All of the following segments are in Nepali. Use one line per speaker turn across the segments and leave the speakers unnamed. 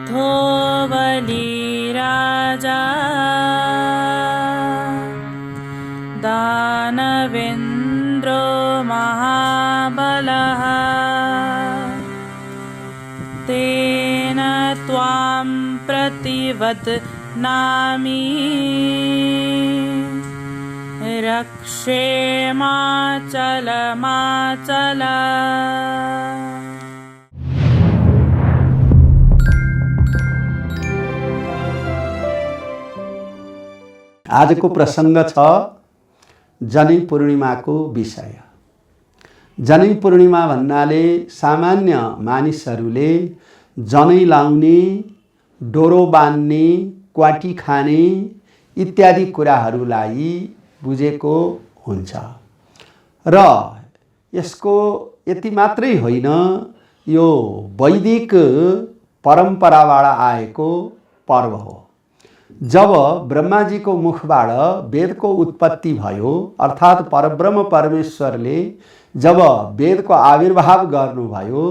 अथो बलिराजा दानवेन्द्रो महाबलः तेन त्वां प्रतिवदनामि रक्षेमाचलमाचल।
आजको प्रसङ्ग छ जनै पूर्णिमाको विषय। जनै पूर्णिमा भन्नाले सामान्य मानिसहरूले जनै लाउने, डोरो बान्ने, क्वाटी खाने इत्यादि कुराहरूलाई बुझेको हुन्छ र यसको यति मात्रै होइन, यो वैदिक परम्पराबाट आएको पर्व हो। जब ब्रह्माजीको मुखबाट वेदको उत्पत्ति भयो, अर्थात् परब्रह्म परमेश्वरले जब वेदको आविर्भाव गर्नुभयो,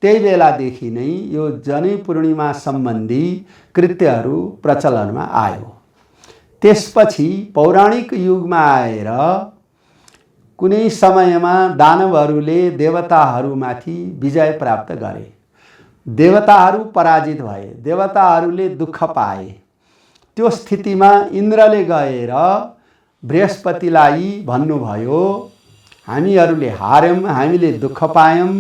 त्यही बेलादेखि नै यो जनै पूर्णिमा सम्बन्धी कृत्यहरू प्रचलनमा आयो। त्यसपछि पौराणिक युगमा आएर कुनै समयमा दानवहरूले देवताहरूमाथि विजय प्राप्त गरे। देवताहरू पराजित भए, देवताहरूले दुःख पाए। त्यो स्थितिमा इन्द्रले गएर बृहस्पतिलाई भन्नुभयो, हामीहरूले हार्यौं, हामीले दुःख पायौं,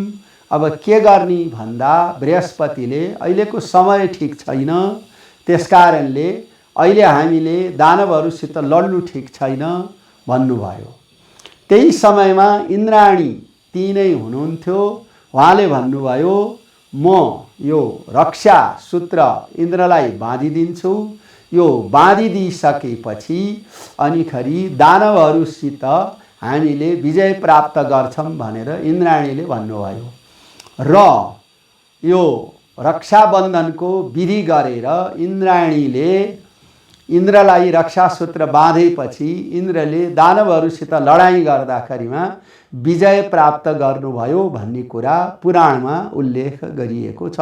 अब के गर्ने भन्दा बृहस्पतिले अहिलेको समय ठिक छैन, त्यसकारणले अहिले हामीले दानवहरूसित लड्नु ठिक छैन भन्नुभयो। त्यही समयमा इन्द्राणी तिनै हुनुहुन्थ्यो। उहाँले भन्नुभयो, म यो रक्षा सूत्र इन्द्रलाई बाँधिदिन्छु, यो बाँधिदिइसकेपछि अनिखेरि दानवहरूसित हामीले विजय प्राप्त गर्छौं भनेर इन्द्राणीले भन्नुभयो र यो रक्षाबन्धनको विधि गरेर इन्द्राणीले इन्द्रलाई रक्षासूत्र बाँधेपछि इन्द्रले दानवहरूसित लडाईँ गर्दाखेरिमा विजय प्राप्त गर्नुभयो भन्ने कुरा पुराणमा उल्लेख गरिएको छ।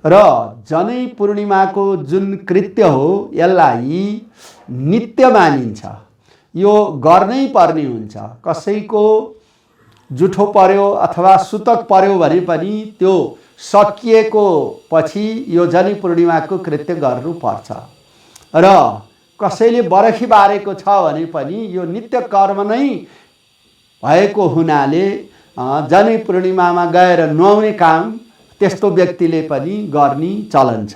र जनै पूर्णिमाको जुन कृत्य हो यसलाई नित्य मानिन्छ, यो गर्नै पर्ने हुन्छ। कसैको जुठो पर्यो अथवा सुतक पर्यो भने पनि त्यो सकिएको पछि यो जनै पूर्णिमाको कृत्य गर्नुपर्छ र कसैले बरखी बारेको छ भने पनि यो नित्य कर्म नै भएको हुनाले जनै पूर्णिमामा गएर नुहाउने काम त्यस्तो व्यक्तिले पनि गर्ने चलन छ।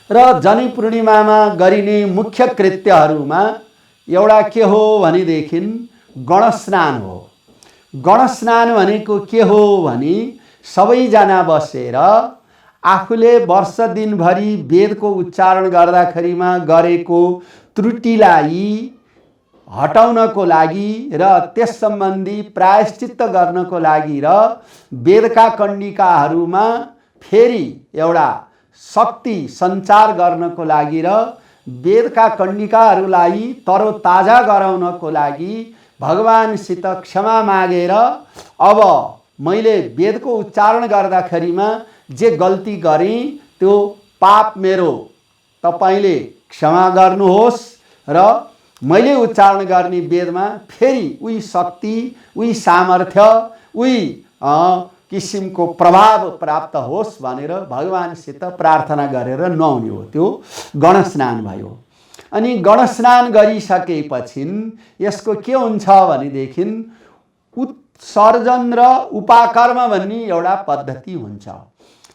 र जनै पूर्णिमामा गरिने मुख्य कृत्यहरूमा एउटा के हो भनेदेखि गणस्नान हो। गणस्नान भनेको के हो भने सबैजना बसेर आफूले वर्ष दिनभरि वेदको उच्चारण गर्दाखेरिमा गरेको त्रुटिलाई हटाउनको लागि र त्यस सम्बन्धी प्रायश्चित्त गर्नको लागि र वेदका कण्डिकाहरूमा फेरि एउटा शक्ति सञ्चार गर्नको लागि र वेदका कण्डिकाहरूलाई तरोताजा गराउनको लागि भगवानसित क्षमा मागेर अब मैले वेदको उच्चारण गर्दाखेरिमा जे गल्ती गरेँ त्यो पाप मेरो तपाईले क्षमा गर्नुहोस् र मैले उच्चारण गर्ने वेदमा फेरि उही शक्ति, उही सामर्थ्य, उही किसिमको प्रभाव प्राप्त होस् भनेर भगवानसित प्रार्थना गरेर नुहाउने हो। त्यो गणस्नान भयो। अनि गणस्नान गरिसकेपछि यसको के हुन्छ भनेदेखि उत्सर्जन र उपाकर्म भन्ने एउटा पद्धति हुन्छ।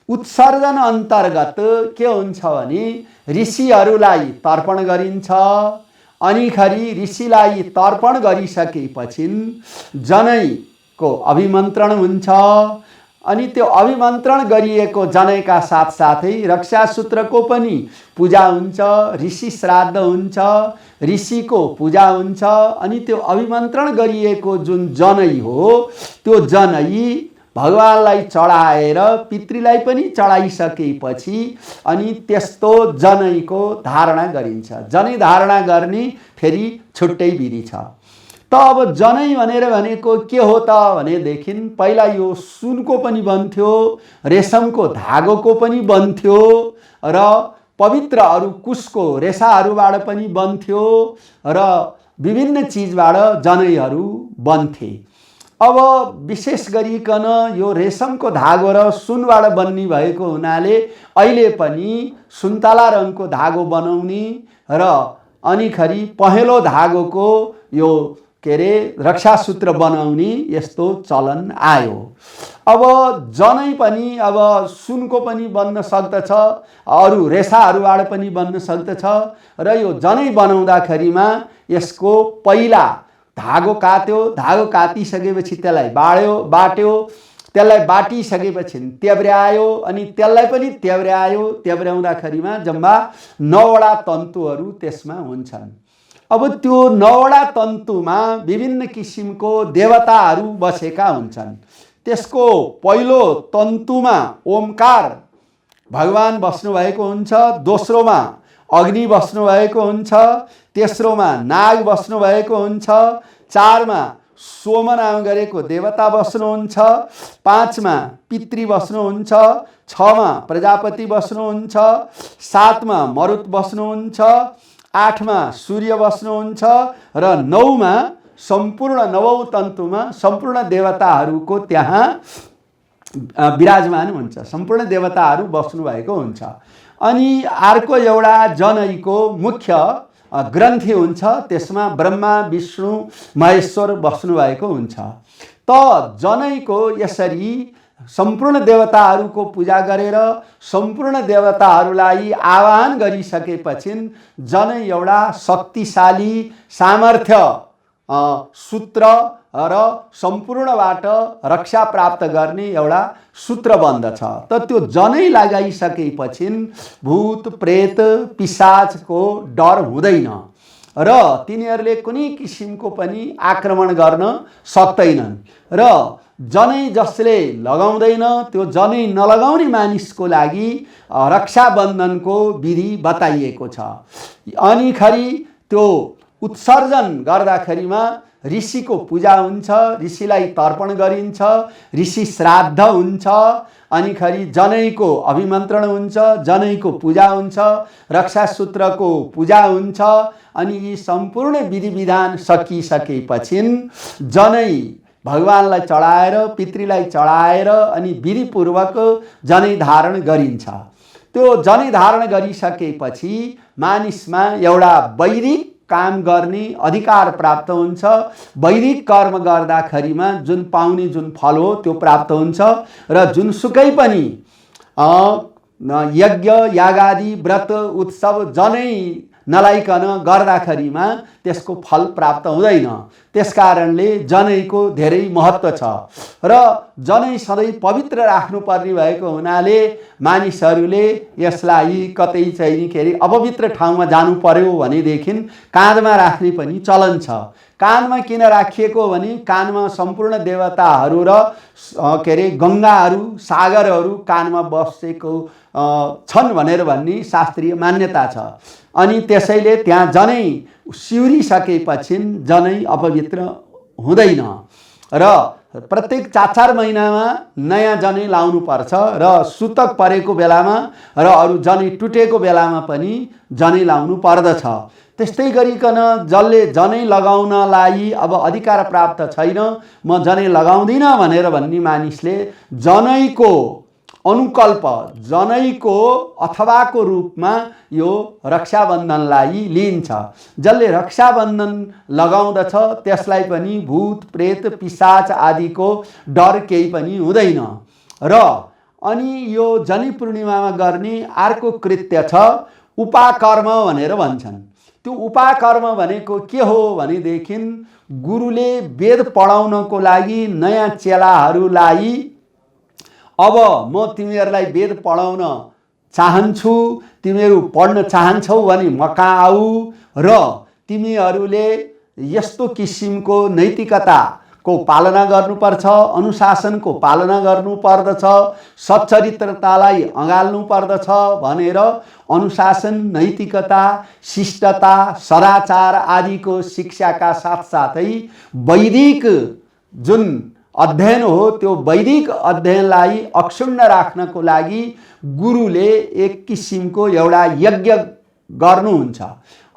उत्सर्जन अन्तर्गत के हुन्छ भने ऋषिहरूलाई तर्पण गरिन्छ। अनिखेरि ऋषिलाई तर्पण गरिसकेपछि जनैको अभिमन्त्रण हुन्छ। अनि त्यो अभिमन्त्रण गरिएको जनैका साथसाथै रक्षासूत्रको पनि पूजा हुन्छ, ऋषि श्राद्ध हुन्छ, ऋषिको पूजा हुन्छ। अनि त्यो अभिमन्त्रण गरिएको जुन जनै हो त्यो जनै भगवानलाई चढाएर पितृलाई पनि चढाइसकेपछि अनि त्यस्तो जनैको धारणा गरिन्छ। जनै धारणा गर्ने फेरि छुट्टै विधि छ। त अब जनै भनेको के हो त भनेदेखि पहिला यो सुनको पनि बन्थ्यो, रेशमको धागोको पनि बन्थ्यो र पवित्र अरू कुशको रेसाहरूबाट पनि बन्थ्यो र विभिन्न चिजबाट जनैहरू बन्थे। अब विशेष गरिकन यो रेशमको धागो र सुनबाट बन्ने भएको हुनाले अहिले पनि सुन्तला रङको धागो बनाउने र अनिखरी पहेँलो धागोको यो रक्षासूत्र बनाउने यस्तो चलन आयो। अब जनै पनि अब सुनको पनि बन्न सक्दछ, अरू रेसाहरूबाट पनि बन्न सक्दछ र यो जनै बनाउँदाखेरिमा यसको पहिला धागो काट्यो, धागो काटिसकेपछि त्यसलाई बाट्यो, त्यसलाई बाटिसकेपछि तेब्र्यायो अनि त्यसलाई पनि तेब्र्यायो। तेब्र्याउँदाखेरिमा जम्मा 9वटा तन्तुहरू त्यसमा हुन्छन्। अब त्यो 9वटा तन्तुमा विभिन्न किसिमको देवताहरू बसेका हुन्छन्। त्यसको पहिलो तन्तुमा ओमकार भगवान बस्नुभएको हुन्छ, दोस्रोमा अग्नि बस्नुभएको हुन्छ, तेस्रोमा नाग बस्नुभएको हुन्छ, 4मा सोम नाम गरेको देवता बस्नुहुन्छ, 5मा पितृ बस्नुहुन्छ, 6मा प्रजापति बस्नुहुन्छ, 7मा मरुत बस्नुहुन्छ, 8मा सूर्य बस्नुहुन्छ र 9मा सम्पूर्ण 9औं तन्तुमा सम्पूर्ण देवताहरूको त्यहाँ विराजमान हुन्छ, सम्पूर्ण देवताहरू बस्नुभएको हुन्छ। अनि अर्को एउटा जनैको मुख्य ग्रन्थि हुन्छ, त्यसमा ब्रह्मा विष्णु महेश्वर बस्नुभएको हुन्छ। त जनैको यसरी सम्पूर्ण देवताहरूको पूजा गरेर सम्पूर्ण देवताहरूलाई आह्वान गरिसकेपछि जनै एउटा शक्तिशाली सामर्थ्य सूत्र र सम्पूर्णबाट रक्षा प्राप्त गर्ने एउटा सूत्र बन्दछ। त त्यो जनै लगाइसकेपछि भूत प्रेत पिशाचको डर हुँदैन र तिनीहरूले कुनै किसिमको पनि आक्रमण गर्न सक्दैनन् र जनै जसले लगाउँदैन त्यो जनै नलगाउने मानिसको लागि रक्षाबन्धनको विधि बताइएको छ। अनि खरी त्यो उत्सर्जन गर्दाखेरिमा ऋषिको पूजा हुन्छ, ऋषिलाई तर्पण गरिन्छ, ऋषि श्राद्ध हुन्छ, अनि खरी जनैको अभिमन्त्रण हुन्छ, जनैको पूजा हुन्छ, रक्षासूत्रको पूजा हुन्छ। अनि यी सम्पूर्ण विधि विधान सकिसकेपछि जनै भगवानलाई चढाएर पितृलाई चढाएर अनि विधिपूर्वक जनै धारण गरिन्छ। त्यो जनै धारण गरिसकेपछि मानिसमा एउटा वैदिक काम गर्ने अधिकार प्राप्त हुन्छ। वैदिक कर्म गर्दाखेरिमा जुन पाउने जुन फल हो त्यो प्राप्त हुन्छ र जुनसुकै पनि यज्ञ यागादि व्रत उत्सव जनै नलाइकन गर्दाखेरिमा त्यसको फल प्राप्त हुँदैन। त्यसकारणले जनैको धेरै महत्त्व छ र जनै सधैँ पवित्र राख्नुपर्ने भएको हुनाले मानिसहरूले यसलाई कतै चाहिँ अपवित्र ठाउँमा जानु पर्यो भनेदेखि काँधमा राख्ने पनि चलन छ। कानमा किन राखिएको भने कानमा सम्पूर्ण देवताहरू र गङ्गाहरू सागरहरू कानमा बसेको छन् भनेर भन्ने शास्त्रीय मान्यता छ। अनि त्यसैले त्यहाँ जनै सिउरिसकेपछि जनै अपवित्र हुँदैन र प्रत्येक 4-4 महिनामा नयाँ जनै लाउनु पर्छ र सुतक परेको बेलामा र अरू जनै टुटेको बेलामा पनि जनै लाउनु पर्दछ। त्यस्तै गरिकन जसले जनै लगाउनलाई अब अधिकार प्राप्त छैन, म जनै लगाउँदिनँ भनेर भन्ने मानिसले जनैको अनुकल्प जनैको अथवाको रूपमा यो रक्षाबन्धनलाई लिन्छ। जसले रक्षाबन्धन लगाउँदछ त्यसलाई पनि भूत प्रेत पिशाच आदिको डर केही पनि हुँदैन। र अनि यो जनै पूर्णिमामा गर्ने अर्को कृत्य छ उपाकर्म भनेर भन्छन्। त्यो उपाकर्म भनेको के हो भनेदेखि गुरुले वेद पढाउनको लागि नयाँ चेलाहरूलाई अब म तिमीहरूलाई वेद पढाउन चाहन्छु, तिमीहरू पढ्न चाहन्छौ भने म कहाँ आऊ र तिमीहरूले यस्तो किसिमको नैतिकता को पालना गर्नुपर्छ, अनुशासनको पालना गर्नुपर्दछ, सच्चरित्रतालाई अँगाल्नु पर्दछ भनेर अनुशासन, नैतिकता, शिष्टता, सदाचार आदिको शिक्षाका साथसाथै वैदिक जुन अध्ययन हो त्यो वैदिक अध्ययनलाई अक्षुण्ण राख्नको लागि गुरुले एक किसिमको एउटा यज्ञ गर्नुहुन्छ।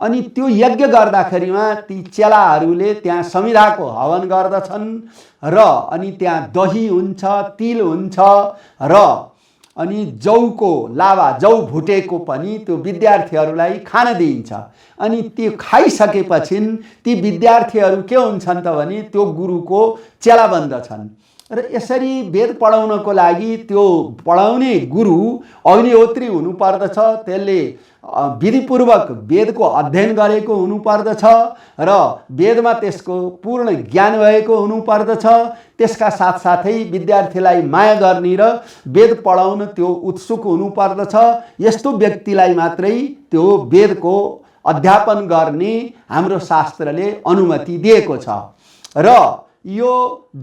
अनि त्यो यज्ञ गर्दाखेरिमा ती चेलाहरूले त्यहाँ समिधाको हवन गर्दछन् र अनि त्यहाँ दही हुन्छ, तिल हुन्छ र अनि जौको लावा, जौ भुटेको पनि त्यो विद्यार्थीहरूलाई खान दिइन्छ। अनि त्यो खाइसकेपछि ती विद्यार्थीहरू के हुन्छन् त भने त्यो गुरुको चेला बन्दछन्। र यसरी वेद पढाउनको लागि त्यो पढाउने गुरु अग्निहोत्री हुनुपर्दछ, त्यसले विधिपूर्वक वेदको अध्ययन गरेको हुनुपर्दछ र वेदमा त्यसको पूर्ण ज्ञान भएको हुनुपर्दछ। त्यसका साथसाथै विद्यार्थीलाई माया गर्ने र वेद पढाउन त्यो उत्सुक हुनुपर्दछ। यस्तो व्यक्तिलाई मात्रै त्यो वेदको अध्यापन गर्ने हाम्रो शास्त्रले अनुमति दिएको छ। र यो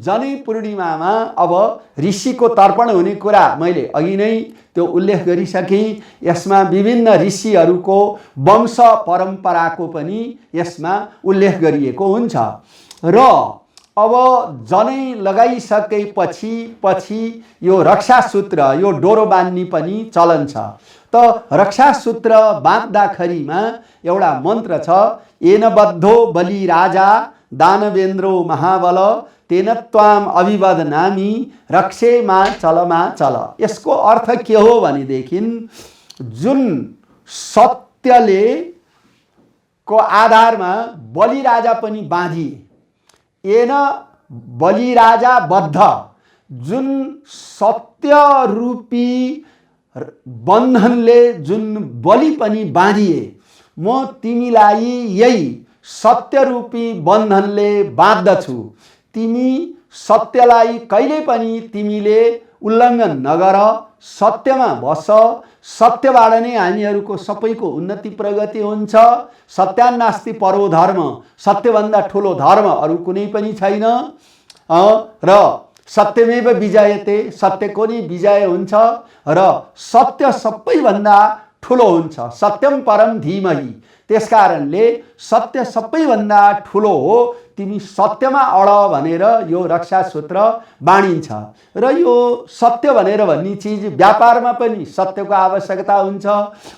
जनै पूर्णिमामा अब ऋषिको तर्पण हुने कुरा मैले अघि नै त्यो उल्लेख गरिसकेँ। यसमा विभिन्न ऋषिहरूको वंश परम्पराको पनि यसमा उल्लेख गरिएको हुन्छ। र अब जनै लगाइसकेपछि यो रक्षासूत्र, यो डोरो बान्ने पनि चलन छ। त रक्षासूत्र बाँध्दाखेरिमा एउटा मन्त्र छ, येन बद्धो बलि राजा दानवेन्द्रो महाबल तेन त्वाम अभिवदनामि रक्षे मा चल। यसको अर्थ के हो भनेदेखि जुन सत्यले को आधारमा बलिराजा पनि बाँधिए, येन बलिराजा बद्ध, जुन सत्य रूपी बन्धनले जुन बलि पनि बाँधिए, म तिमीलाई यही सत्यरूपी बन्धनले बाँध्दछु। तिमी सत्यलाई कहिले पनि तिमीले उल्लङ्घन नगर, सत्यमा बस। सत्यबाट नै हामीहरूको सबैको उन्नति प्रगति हुन्छ। सत्यान्नास्ति परो धर्म, सत्यभन्दा ठुलो धर्म अरू कुनै पनि छैन। र सत्यमेव विजयते, सत्यको नै विजय हुन्छ र सत्य सबैभन्दा ठुलो हुन्छ। सत्यम परम धीमहि, त्यसकारणले सत्य सबैभन्दा ठुलो हो, तिमी सत्यमा अड भनेर यो रक्षासूत्र बाँडिन्छ। र यो सत्य भनेर भन्ने चिज व्यापारमा पनि सत्यको आवश्यकता हुन्छ,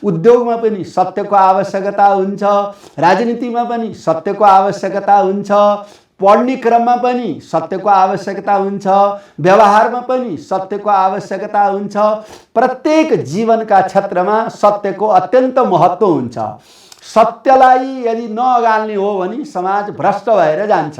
उद्योगमा पनि सत्यको आवश्यकता हुन्छ, राजनीतिमा पनि सत्यको आवश्यकता हुन्छ, पढ्ने क्रममा पनि सत्यको आवश्यकता हुन्छ, व्यवहारमा पनि सत्यको आवश्यकता हुन्छ। प्रत्येक जीवनका क्षेत्रमा सत्यको अत्यन्त महत्त्व हुन्छ। सत्यलाई यदि नअगाल्ने हो भने समाज भ्रष्ट भएर जान्छ।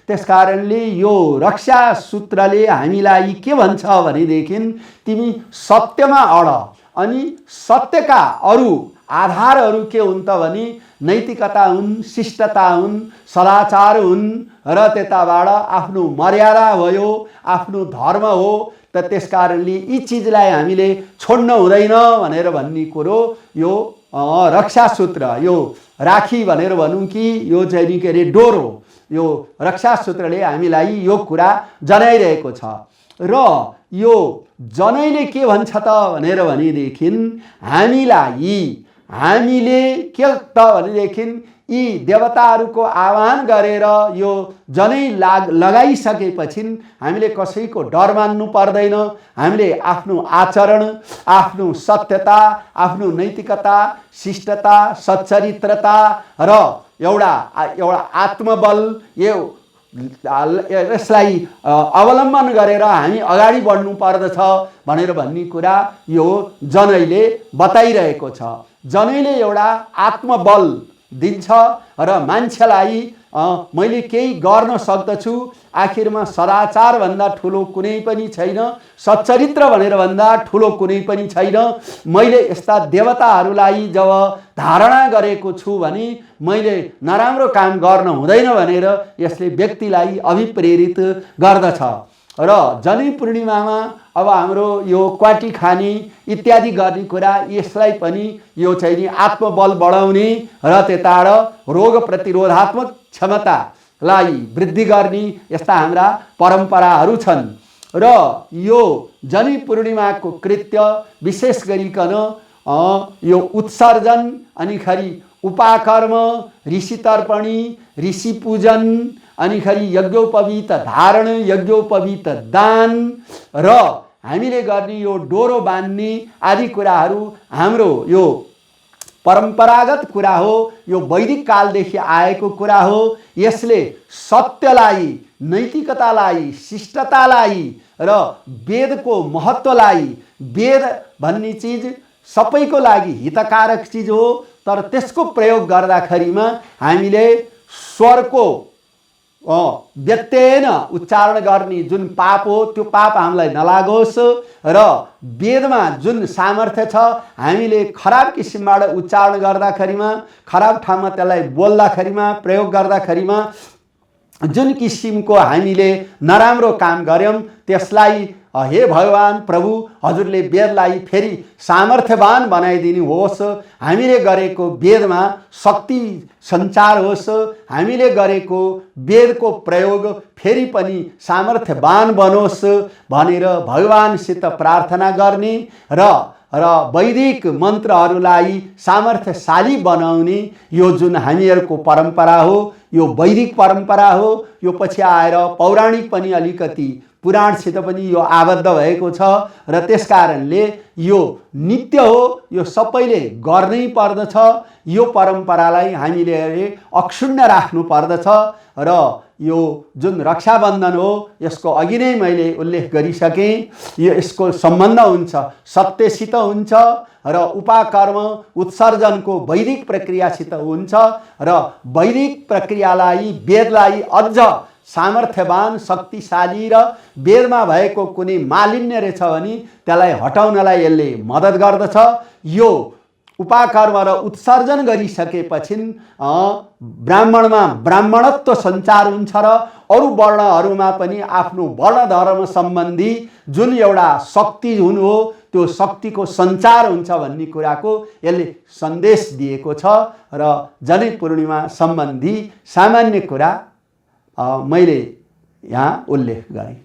त्यसकारणले यो रक्षा सूत्रले हामीलाई के भन्छ भनेदेखि तिमी सत्यमा अड। अनि सत्यका अरू आधारहरू के हुन् त भने नैतिकता हुन्, शिष्टता हुन्, सदाचार हुन् र त्यताबाट आफ्नो मर्यादा भयो, आफ्नो धर्म हो। त त्यसकारणले यी चिजलाई हामीले छोड्न हुँदैन भनेर भन्ने कुरो यो रक्षासूत्र, यो राखी भनेर भनौँ कि यो चाहिँ के अरे डोरो, यो रक्षासूत्रले हामीलाई यो कुरा जनाइरहेको छ। र यो जनैले के भन्छ त भनेर भनेदेखि हामीले के त भनेदेखि यी देवताहरूको आह्वान गरेर यो जनै लगाइसकेपछि हामीले कसैको डर मान्नु पर्दैन। हामीले आफ्नो आचरण, आफ्नो सत्यता, आफ्नो नैतिकता, शिष्टता, सच्चरित्रता र एउटा आत्मबल यसलाई अवलम्बन गरेर हामी अगाडि बढ्नु पर्दछ भनेर भन्ने कुरा यो जनैले बताइरहेको छ। जनैले एउटा आत्मबल दिन्छ र मान्छेलाई मैले केही गर्न सक्दछु, आखिरमा सदाचार भन्दा ठुलो कुनै पनि छैन, सच्चरित्र भनेर भन्दा ठुलो कुनै पनि छैन। मैले यस्ता देवताहरूलाई जब धारणा गरेको छु भने मैले नराम्रो काम गर्न हुँदैन भनेर यसले व्यक्तिलाई अभिप्रेरित गर्दछ। र जनै पूर्णिमामा अब हाम्रो यो क्वाटी खाने इत्यादि गर्ने कुरा, यसलाई पनि यो चाहिँ आत्मबल बढाउने र त्यताबाट रोग प्रतिरोधात्मक क्षमता लाई वृद्धि गर्ने यस्ता हाम्रा परम्पराहरू छन्। र यो जनी पूर्णिमाको कृत्य विशेष गरिकन यो उत्सर्जन अनि खरी उपाकर्म, ऋषि तर्पणी, ऋषि पूजन, अनि खरी यज्ञोपवीत धारण, यज्ञोपवीत दान र हामीले गर्ने यो डोरो बान्ने आदि कुराहरू हाम्रो यो परम्परागत कुरा हो। यो वैदिक कालदेखि आएको कुरा हो। यसले सत्यलाई, नैतिकतालाई, शिष्टतालाई र वेदको महत्त्वलाई, वेद भन्ने चिज सबैको लागि हितकारक चिज हो, तर त्यसको प्रयोग गर्दाखेरिमा हामीले स्वरको व्यत्ययन उच्चारण गर्ने जुन पाप हो त्यो पाप हामीलाई नलागोस् र वेदमा जुन सामर्थ्य छ हामीले खराब किसिमबाट उच्चारण गर्दाखेरिमा, खराब ठाउँमा त्यसलाई बोल्दाखेरिमा, प्रयोग गर्दाखेरिमा जुन किसिमको हामीले नराम्रो काम गर्यौं त्यसलाई हे भगवान प्रभु हजुरले वेदलाई फेरि सामर्थ्यवान बनाइदिनु होस्। हामीले गरेको वेदमा शक्ति सञ्चार होस्। हामीले गरेको वेदको प्रयोग फेरि पनि सामर्थ्यवान बनोस् भनेर भगवानसित प्रार्थना गर्ने र वैदिक मन्त्रहरूलाई सामर्थ्यशाली बनाउने यो जुन हामीहरूको परम्परा हो, यो वैदिक परम्परा हो। यो पछि आएर पौराणिक पनि अलिकति पुराणसित पनि यो आबद्ध भएको छ र त्यसकारणले यो नित्य हो, यो सबैले गर्नै पर्दछ। यो परम्परालाई हामीले अक्षुण्ण राख्नु पर्दछ र यो जुन रक्षाबन्धन हो यसको अघि नै मैले उल्लेख गरिसकेँ। यो यसको सम्बन्ध हुन्छ सत्यसित हुन्छ र उपाकर्म उत्सर्जनको वैदिक प्रक्रियासित हुन्छ र वैदिक प्रक्रियालाई, वेदलाई अझ सामर्थ्यवान, शक्तिशाली र वेदमा भएको कुनै मालिन्य रहेछ भने त्यसलाई हटाउनलाई यसले मद्दत गर्दछ। यो उपाकर्म र उत्सर्जन गरिसकेपछि ब्राह्मणमा ब्राह्मणत्व सञ्चार हुन्छ र अरू वर्णहरूमा पनि आफ्नो वर्ण धर्म सम्बन्धी जुन एउटा शक्ति हुन हो त्यो शक्तिको सञ्चार हुन्छ भन्ने कुराको यसले सन्देश दिएको छ र जनै पूर्णिमा सम्बन्धी सामान्य कुरा मैले यहाँ उल्लेख गरेँ।